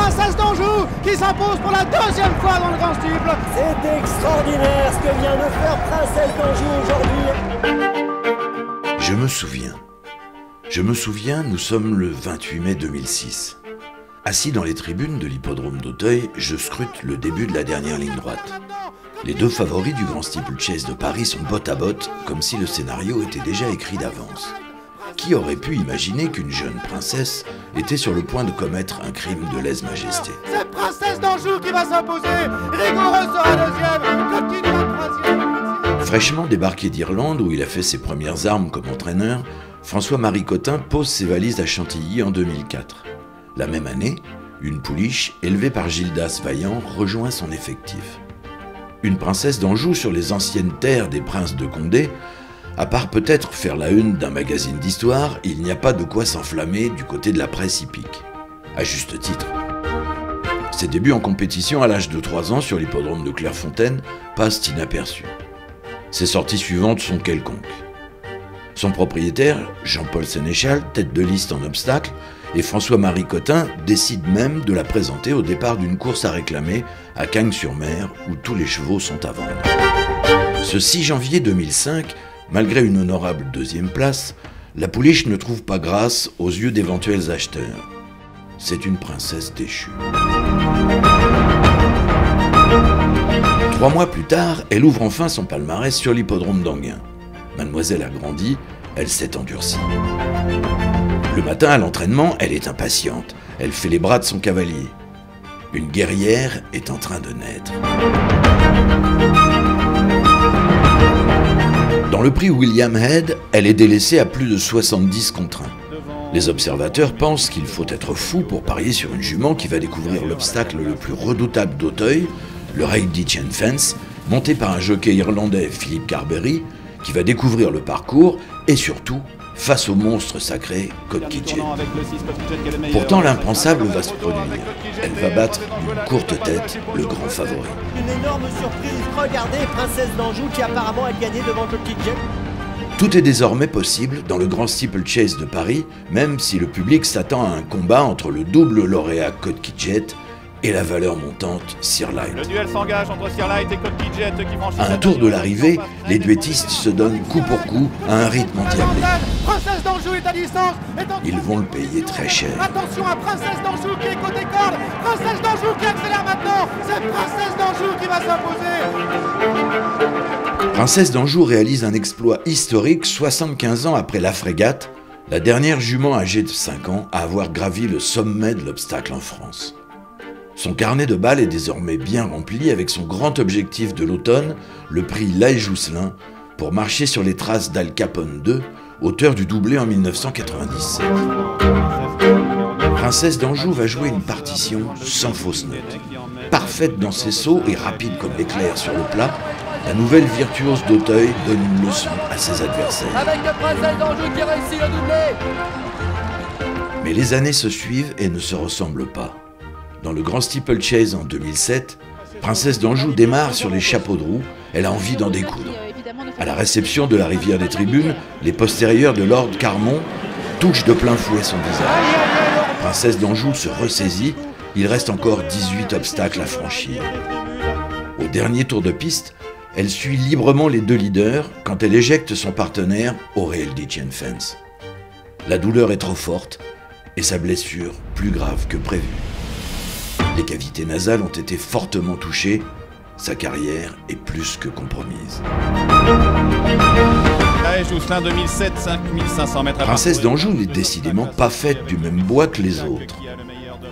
Princesse d'Anjou qui s'impose pour la deuxième fois dans le grand steeple. C'est extraordinaire ce que vient de faire Princesse d'Anjou aujourd'hui. Je me souviens, nous sommes le 28 mai 2006. Assis dans les tribunes de l'hippodrome d'Auteuil, je scrute le début de la dernière ligne droite. Les deux favoris du Grand Steeplechase de Paris sont botte à botte, comme si le scénario était déjà écrit d'avance. Qui aurait pu imaginer qu'une jeune princesse était sur le point de commettre un crime de lèse-majesté? C'est Princesse d'Anjou qui va s'imposer. Rigoureux sera deuxième, Coquille troisième. Fraîchement débarqué d'Irlande, où il a fait ses premières armes comme entraîneur, François-Marie Cotin pose ses valises à Chantilly en 2004. La même année, une pouliche, élevée par Gildas Vaillant, rejoint son effectif. Une princesse d'Anjou sur les anciennes terres des princes de Condé, à part peut-être faire la une d'un magazine d'histoire, il n'y a pas de quoi s'enflammer du côté de la presse hippique. À juste titre. Ses débuts en compétition à l'âge de 3 ans sur l'hippodrome de Clairefontaine passent inaperçus. Ses sorties suivantes sont quelconques. Son propriétaire, Jean-Paul Sénéchal, tête de liste en obstacle, et François-Marie Cotin décide même de la présenter au départ d'une course à réclamer à Cagnes-sur-Mer, où tous les chevaux sont à vendre. Ce 6 janvier 2005, malgré une honorable deuxième place, la pouliche ne trouve pas grâce aux yeux d'éventuels acheteurs. C'est une princesse déchue. 3 mois plus tard, elle ouvre enfin son palmarès sur l'hippodrome d'Anguin. Mademoiselle a grandi, elle s'est endurcie. Le matin à l'entraînement, elle est impatiente. Elle fait les bras de son cavalier. Une guerrière est en train de naître. Dans le prix William Head, elle est délaissée à plus de 70 contre 1. Les observateurs pensent qu'il faut être fou pour parier sur une jument qui va découvrir l'obstacle le plus redoutable d'Auteuil, le Raid Ditchen Fence, monté par un jockey irlandais, Philippe Carberry, qui va découvrir le parcours et surtout face au monstre sacré Coquille. Pourtant, l'impensable va se produire. Elle va battre d'une courte tête le grand favori. Une énorme surprise, regardez Princesse d'Anjou qui apparemment a gagné devant Coquille. Tout est désormais possible dans le Grand Steeplechase de Paris, même si le public s'attend à un combat entre le double lauréat Coquille et la valeur montante Sir Light. Le duel s'engage entre Sir Light et Coquille qui franchit. À un tour de l'arrivée, les duettistes se donnent coup pour coup à un rythme endiablé. Princesse d'Anjou est à distance. Ils vont le payer très cher. Attention à Princesse d'Anjou qui est côté corde. Princesse d'Anjou qui accélère maintenant. C'est Princesse d'Anjou qui va s'imposer. Princesse d'Anjou réalise un exploit historique 75 ans après la Frégate, la dernière jument âgée de 5 ans à avoir gravi le sommet de l'obstacle en France. Son carnet de balles est désormais bien rempli avec son grand objectif de l'automne, le prix Laye-Jousselin, pour marcher sur les traces d'Al Capone II, auteur du doublé en 1997. Princesse d'Anjou va jouer une partition sans fausse note. Parfaite dans ses sauts et rapide comme l'éclair sur le plat, la nouvelle virtuose d'Auteuil donne une leçon à ses adversaires. Avec la Princesse d'Anjou qui réussit le doublé. Mais les années se suivent et ne se ressemblent pas. Dans le Grand Steeplechase en 2007, Princesse d'Anjou démarre sur les chapeaux de roue, elle a envie d'en découdre. À la réception de la rivière des tribunes, les postérieurs de Lord Carmont touchent de plein fouet son visage. Princesse d'Anjou se ressaisit, il reste encore 18 obstacles à franchir. Au dernier tour de piste, elle suit librement les deux leaders quand elle éjecte son partenaire au Raid Ditchen Fence. La douleur est trop forte et sa blessure plus grave que prévu. Les cavités nasales ont été fortement touchées, sa carrière est plus que compromise. Jousselin 2007, 5500 mètres à Princesse d'Anjou n'est décidément pas faite du même bois que les autres.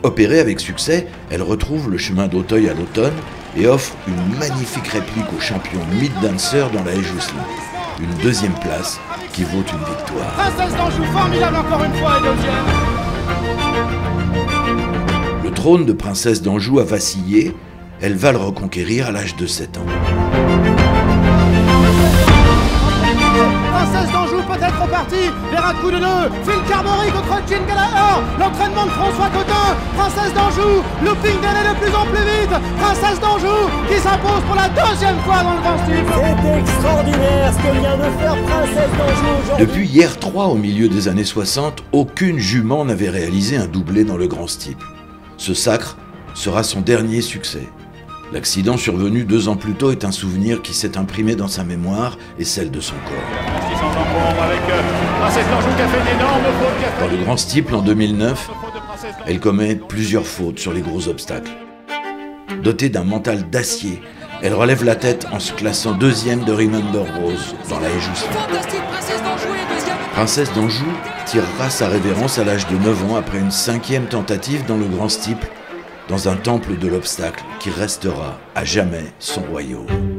Opérée avec succès, elle retrouve le chemin d'Auteuil à l'automne et offre une magnifique réplique au champion mid-dancer dans la haie Jousselin. Une deuxième place qui vaut une victoire. Princesse d'Anjou formidable encore une fois et deuxième. Le trône de Princesse d'Anjou a vacillé, elle va le reconquérir à l'âge de 7 ans. Princesse d'Anjou peut-être repartie vers un coup de nœud. Phil Carberry contre Jean Gallagher. L'entraînement de François Cotin. Princesse d'Anjou, looping d'aller de plus en plus vite. Princesse d'Anjou qui s'impose pour la deuxième fois dans le Grand Steeple. C'est extraordinaire ce que vient de faire Princesse d'Anjou aujourd'hui. Depuis hier 3 au milieu des années 60, aucune jument n'avait réalisé un doublé dans le Grand Steeple. Ce sacre sera son dernier succès. L'accident survenu 2 ans plus tôt est un souvenir qui s'est imprimé dans sa mémoire et celle de son corps. Dans le grand steeple en 2009, elle commet plusieurs fautes sur les gros obstacles. Dotée d'un mental d'acier, elle relève la tête en se classant 2e de Remember Rose dans la haie Jousselin. Princesse d'Anjou tirera sa révérence à l'âge de 9 ans après une 5e tentative dans le grand steeple, dans un temple de l'obstacle qui restera à jamais son royaume.